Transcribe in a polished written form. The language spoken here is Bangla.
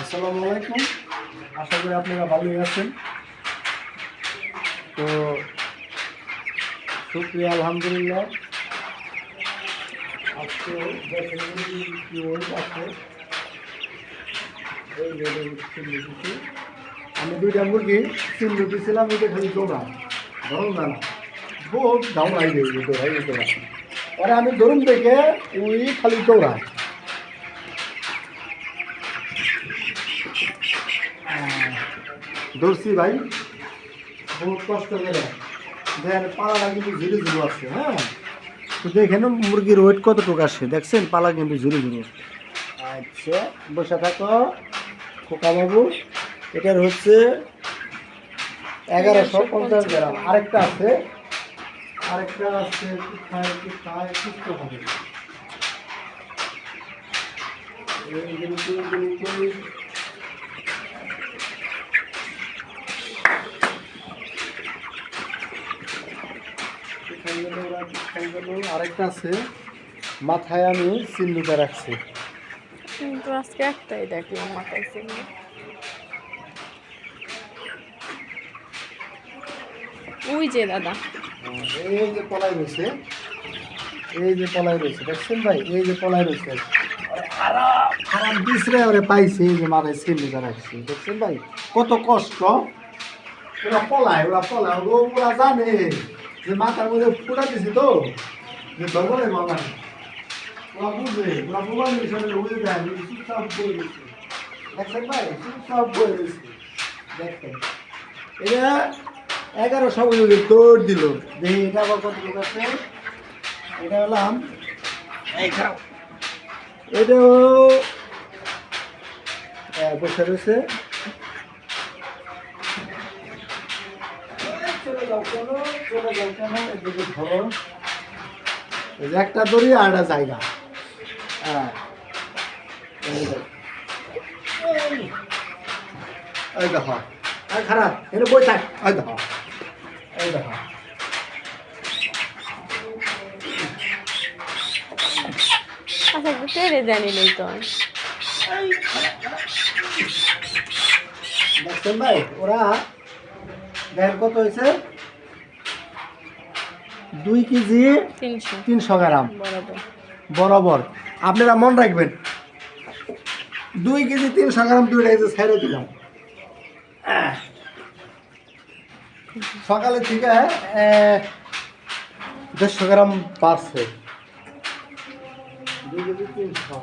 আসসালামু আলাইকুম। আশা করি আপনারা ভালোই আছেন। তো শুক্রিয়া, আলহামদুলিল্লাহ। আজকে কি আছে আমি দুইটা মুরগি তিন দিয়েছিলাম, এটা খালি দৌড়া ধরুন না বহুত ধাওয়াই দৌড়াই দৌড়া পরে আমি ধরুন দেখে ওই খালি দৌড়া ধরছি ভাই, বহুত কষ্ট করে দেখেন পালাটা কিন্তু ঝুড়ি ঝুড়ো আছে। হ্যাঁ, তো দেখেন মুরগির ওয়েট কতটুকু আসে, দেখছেন পালা কিন্তু ঝুড়ি ঝুড়ো। আচ্ছা, বসে থাকো খোকা বাবু। এটার হচ্ছে 1150 গ্রাম। আরেকটা আছে সুস্থ হবে। আরেকটা আছে, মাথায় আমি চিহ্নটা রাখছি। কিন্তু আজকে একটাই দেখলাম মাথায় চিহ্ন। ওই যে দাদা, এই যে পলাই রয়েছে, দেখছেন ভাই, এই যে পলাই রয়েছে খারাপ দিসরে ওরে পাইছে। এই যে মাথায় চিহ্নটা রাখছি, দেখছেন ভাই কত কষ্ট। ওরা পলায় ওরা জানে যে মাথার মধ্যে ফুটা দিছি তো, যে ধর্মে মামা ওরা বুঝে, ওরা মোবাইল হিসাবে বুঝে দেয় চুপচাপ বয়ে দিচ্ছে। দেখছেন ভাই, চুপচাপ বয়ে দিচ্ছে। দেখেন এটা 1100 দৌড় দিল। দেখি এটা আবার কত লোক আছে। এটা হলাম এটাও বসে রয়েছে। একটা দড়ি আর একটা জায়গা। হ্যাঁ, এই দেখো খারাপ এনে বই থাক। এই দেখো আচ্ছা তেরে জানি নেই তো। দেখছেন ভাই, ওরা দেখ কত হয়েছে, 2 কেজি 300 গ্রাম বরাবর। আপনারা মন রাখবেন, 2 কেজি 300 গ্রাম দুইটা ছেড়ে দিলাম। সকালে থেকে 150 গ্রাম বাড়ছে। 2 কেজি 300।